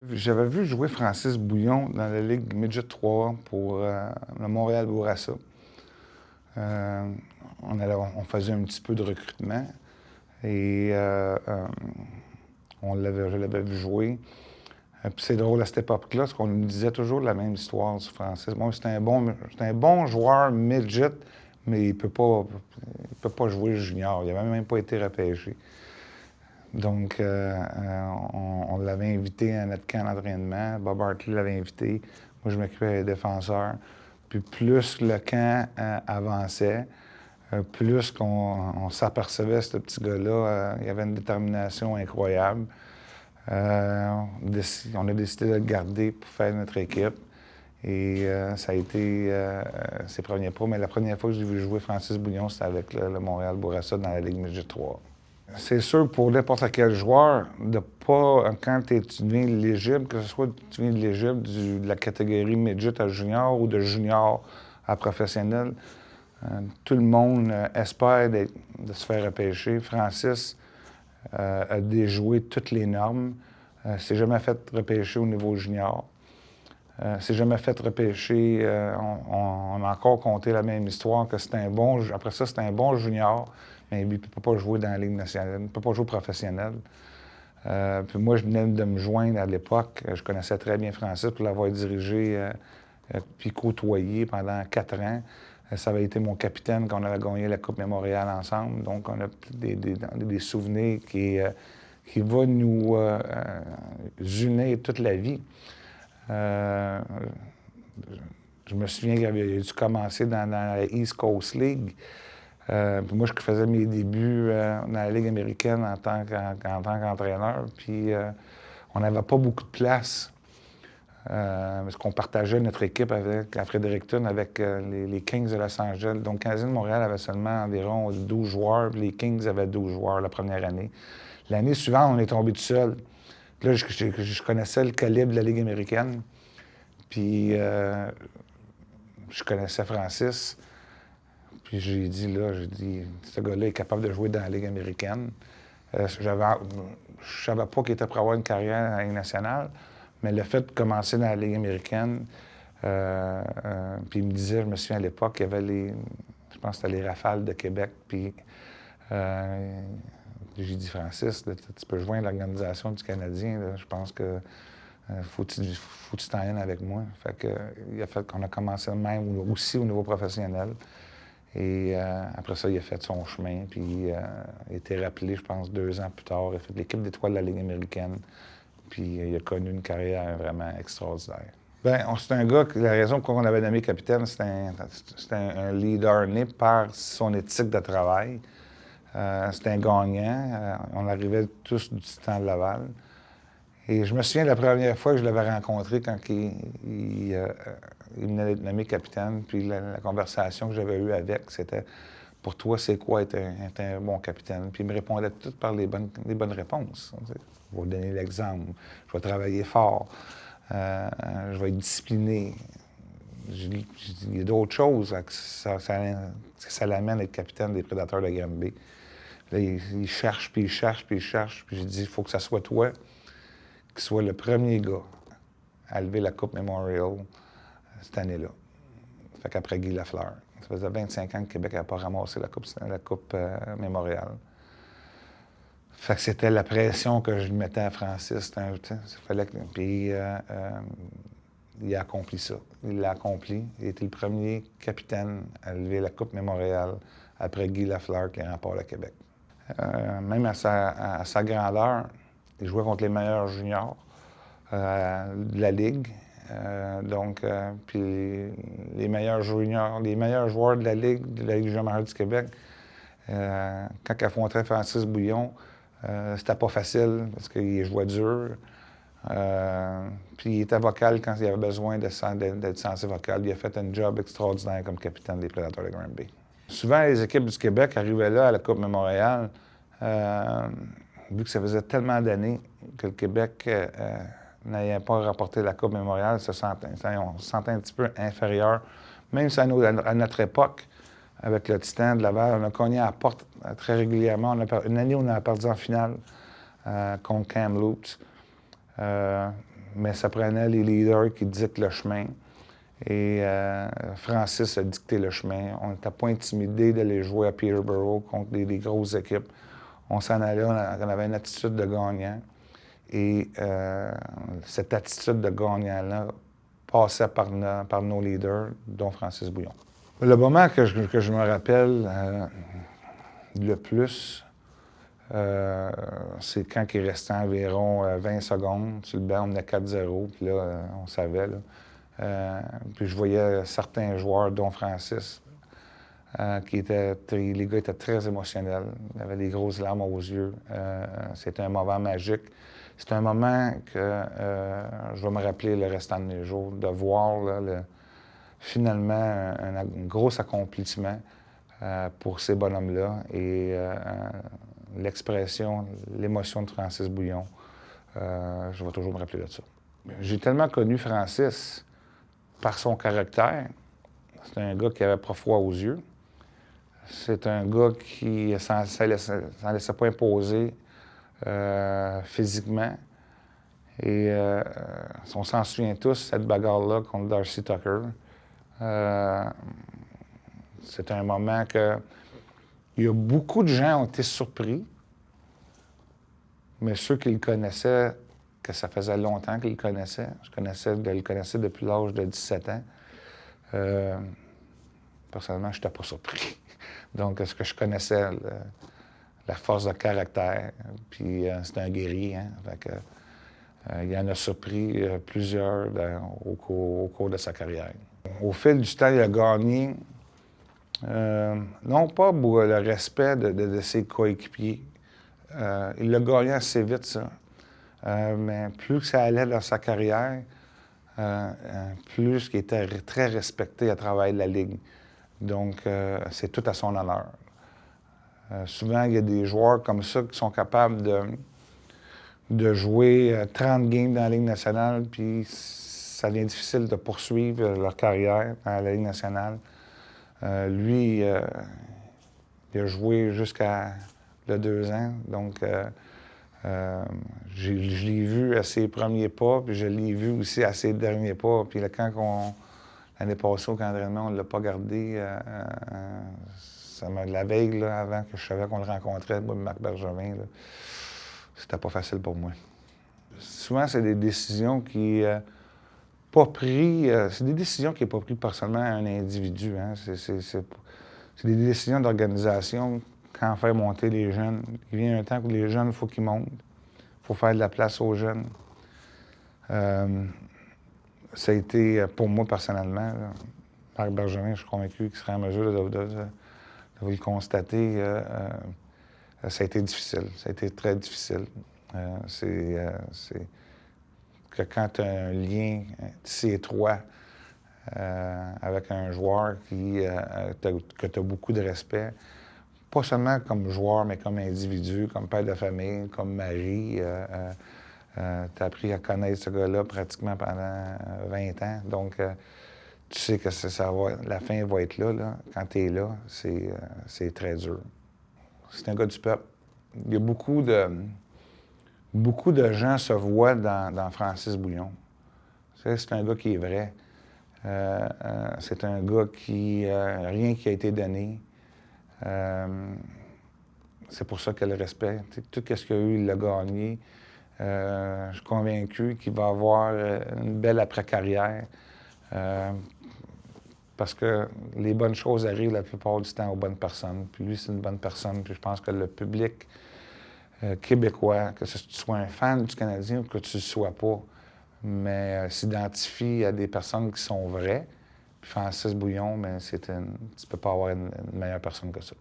J'avais vu jouer Francis Bouillon dans la Ligue Midget 3 pour le Montréal Bourassa. Euh, on faisait un petit peu de recrutement et je l'avais vu jouer. Puis c'est drôle à cette époque-là, parce qu'on nous disait toujours la même histoire sur Francis. Bon, c'est un bon joueur midget, mais il peut pas jouer junior. Il n'avait même pas été repêché. Donc, on l'avait invité à notre camp d'entraînement. Bob Hartley l'avait invité. Moi, je m'occupais des défenseurs. Puis plus le camp avançait, plus qu'on s'apercevait, ce petit gars-là, il avait une détermination incroyable. On a décidé de le garder pour faire notre équipe. Et ça a été ses premiers pas. Mais la première fois que j'ai vu jouer Francis Bouillon, c'était avec le Montréal Bourassa dans la Ligue Midget 3. C'est sûr, pour n'importe quel joueur, de pas, quand tu deviens éligible, que ce soit tu viens éligible de la catégorie midget à junior ou de junior à professionnel, tout le monde espère de se faire repêcher. Francis a déjoué toutes les normes. S'est jamais fait repêcher au niveau junior. S'est jamais fait repêcher. On a encore compté la même histoire que c'était un bon. Après ça, c'était un bon junior, mais lui, il ne peut pas jouer dans la Ligue nationale. Il ne peut pas jouer professionnel. Puis moi, je venais de me joindre à l'époque. Je connaissais très bien Francis pour l'avoir dirigé puis côtoyé pendant 4 ans. Ça avait été mon capitaine quand on avait gagné la Coupe Mémorial ensemble. Donc, on a des souvenirs qui vont nous unir toute la vie. Je me souviens qu'il avait dû commencer dans la East Coast League. Puis moi, je faisais mes débuts dans la Ligue américaine en tant qu'entraîneur. Puis on n'avait pas beaucoup de place. Parce qu'on partageait notre équipe à Fredericton avec les Kings de Los Angeles. Donc, le Canadien de Montréal avait seulement environ 12 joueurs, puis les Kings avaient 12 joueurs la première année. L'année suivante, on est tombé tout seul. Là, je connaissais le calibre de la Ligue américaine. Puis, je connaissais Francis. Puis, j'ai dit, ce gars-là est capable de jouer dans la Ligue américaine. Je savais pas qu'il était pour avoir une carrière à la Ligue nationale, mais le fait de commencer dans la Ligue américaine, puis il me disait, je me souviens à l'époque, il y avait je pense que c'était les Rafales de Québec, puis j'ai dit, Francis, tu peux joindre l'organisation du Canadien, là, je pense que faut que tu t'en viennes avec moi. Fait que, il a fait qu'on a commencé même aussi au niveau professionnel. Et après ça, il a fait son chemin, puis il a été rappelé, je pense, 2 ans plus tard. Il a fait l'équipe d'étoiles de la Ligue américaine, puis il a connu une carrière vraiment extraordinaire. Bien, c'est un gars, la raison pour laquelle on avait nommé capitaine, c'était un leader né par son éthique de travail. C'était un gagnant. On arrivait tous du Titan de Laval. Et je me souviens de la première fois que je l'avais rencontré quand il venait d'être nommé capitaine. Puis la conversation que j'avais eue avec, c'était « Pour toi, c'est quoi être un bon capitaine? » Puis il me répondait tout par les bonnes réponses. Je vais vous donner l'exemple. Je vais travailler fort. Je vais être discipliné. Il y a d'autres choses que ça l'amène à être capitaine des Prédateurs de Granby. Là, il cherche, puis il cherche, puis il cherche. Puis j'ai dit « Il faut que ça soit toi qui soit le premier gars à lever la Coupe Memorial cette année-là. » Fait qu'après Guy Lafleur. Ça faisait 25 ans que Québec n'avait pas ramassé la Coupe Memorial. Fait que c'était la pression que je mettais à Francis. Puis il a accompli ça. Il l'a accompli. Il était le premier capitaine à lever la Coupe Memorial après Guy Lafleur qui remporte le Québec. Même à sa grandeur, il jouait contre les meilleurs juniors de la Ligue. Puis les meilleurs juniors, les meilleurs joueurs de la Ligue junior majeure du Québec, quand il affrontait Francis Bouillon, c'était pas facile parce qu'il jouait dur. Puis il était vocal quand il avait besoin d'être sensé vocal. Il a fait un job extraordinaire comme capitaine des Prédateurs de Granby. Souvent, les équipes du Québec arrivaient là à la Coupe Memorial, vu que ça faisait tellement d'années que le Québec n'ayait pas remporté la Coupe Memorial, on se sentait un petit peu inférieur. Même si à notre époque, avec le Titan de Laval, on a cogné à la porte très régulièrement. Une année, on a perdu en finale contre Kamloops. mais ça prenait les leaders qui dictent le chemin. Et Francis a dicté le chemin. On n'était pas intimidés d'aller jouer à Peterborough contre des grosses équipes. On s'en allait, on avait une attitude de gagnant. Et cette attitude de gagnant-là passait par nos leaders, dont Francis Bouillon. Le moment que je me rappelle le plus, c'est quand il restait environ 20 secondes sur le banc, on menait 4-0, puis là, on savait. Là. Puis je voyais certains joueurs, dont Francis, les gars étaient très émotionnels. Ils avaient des grosses larmes aux yeux. C'était un moment magique. C'est un moment que je vais me rappeler le restant de mes jours, de voir là, finalement un gros accomplissement pour ces bonhommes-là et l'expression, l'émotion de Francis Bouillon. Je vais toujours me rappeler de ça. J'ai tellement connu Francis par son caractère. C'est un gars qui avait pas froid aux yeux. C'est un gars qui ne s'en laissait pas imposer physiquement. Et on s'en souvient tous, cette bagarre-là contre Darcy Tucker. C'est un moment que il y a beaucoup de gens ont été surpris, mais ceux qui le connaissaient, que ça faisait longtemps qu'ils le connaissaient, je le connaissais depuis l'âge de 17 ans. Personnellement, je n'étais pas surpris. Donc, ce que je connaissais, la force de caractère, puis c'était un guerrier, hein? Fait que, il en a surpris plusieurs au cours de sa carrière. Au fil du temps, il a gagné, non pas pour le respect de ses coéquipiers. Il l'a gagné assez vite, ça. Mais plus que ça allait dans sa carrière, plus qu'il était très respecté à travers la Ligue. Donc, c'est tout à son honneur. Souvent, il y a des joueurs comme ça qui sont capables de jouer 30 games dans la Ligue nationale, puis ça devient difficile de poursuivre leur carrière dans la Ligue nationale. Lui, il a joué jusqu'à 2 ans, donc je l'ai vu à ses premiers pas, puis je l'ai vu aussi à ses derniers pas. Puis là, l'année passée, au camp d'entraînement, on ne l'a pas gardé. La veille, là, avant que je savais qu'on le rencontrait, moi, Marc Bergevin, c'était pas facile pour moi. Souvent, c'est des décisions qui pas prises. C'est des décisions qui n'est pas prises personnellement à un individu. Hein. C'est des décisions d'organisation. Quand faire monter les jeunes, il vient un temps où les jeunes, il faut qu'ils montent. Il faut faire de la place aux jeunes. Ça a été, pour moi, personnellement, là, Marc Bergevin, je suis convaincu qu'il serait en mesure de vous le constater. Ça a été difficile. Ça a été très difficile. C'est que quand tu as un lien si étroit avec un joueur que tu as beaucoup de respect, pas seulement comme joueur, mais comme individu, comme père de famille, comme mari. Tu as appris à connaître ce gars-là pratiquement pendant 20 ans. Donc, tu sais que la fin va être là. Quand tu es là, c'est très dur. C'est un gars du peuple. Il y a beaucoup de gens se voient dans Francis Bouillon. C'est un gars qui est vrai. C'est un gars qui... rien qui a été donné. C'est pour ça que le respect. Tout ce qu'il a eu, il l'a gagné. Je suis convaincu qu'il va avoir une belle après-carrière. Parce que les bonnes choses arrivent la plupart du temps aux bonnes personnes. Puis lui, c'est une bonne personne. Puis je pense que le public québécois, que tu sois un fan du Canadien ou que tu ne le sois pas, mais s'identifie à des personnes qui sont vraies. Puis Francis Bouillon, mais tu ne peux pas avoir une meilleure personne que ça.